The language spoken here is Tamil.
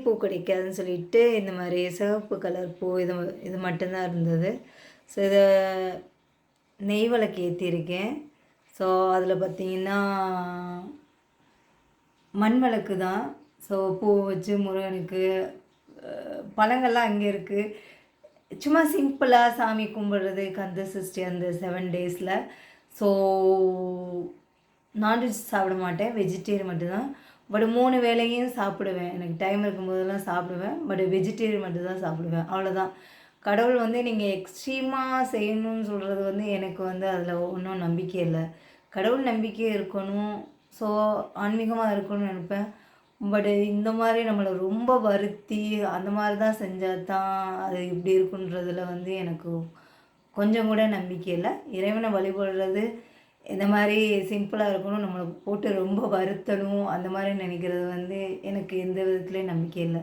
பூ கிடைக்காதுன்னு சொல்லிட்டு இந்த மாதிரி சிவப்பு கலர் பூ இது மட்டும்தான் இருந்தது. ஸோ இதை நெய் விளக்கு ஏற்றிருக்கேன். ஸோ அதில் பார்த்திங்கன்னா மண் விளக்கு தான். ஸோ பூ வச்சு முருகனுக்கு பழங்கள்லாம் அங்கே இருக்குது. சும்மா சிம்பிளாக சாமி கும்பிட்றது கந்த சஷ்டி அந்த 7 டேஸில். ஸோ நான்வெஜ் சாப்பிட மாட்டேன், வெஜிடேரியன் மட்டும்தான். பட் 3 வேளையும் சாப்பிடுவேன். எனக்கு டைம் இருக்கும்போதெல்லாம் சாப்பிடுவேன். பட் வெஜிடேரியன் மட்டும்தான் சாப்பிடுவேன், அவ்வளோதான். கடவுள் வந்து நீங்கள் எக்ஸ்ட்ரீமாக செய்யணும்னு சொல்கிறது வந்து எனக்கு வந்து அதில் ஒன்றும் நம்பிக்கை இல்லை. கடவுள் நம்பிக்கை இருக்கணும், ஸோ ஆன்மீகமாக இருக்கணும்னு நினைப்பேன். பட் இந்த மாதிரி நம்மளை ரொம்ப வருத்தி அந்த மாதிரி தான் செஞ்சால் தான் அது இப்படி இருக்குன்றதில் வந்து எனக்கு கொஞ்சம் கூட நம்பிக்கை இல்லை. இறைவனை வழிபடுறது இந்த மாதிரி சிம்பிளாக இருக்கணும், நம்மளை போட்டு ரொம்ப வருத்தணும் அந்த மாதிரி நினைக்கிறது வந்து எனக்கு எந்த விதத்துலேயும் நம்பிக்கை இல்லை.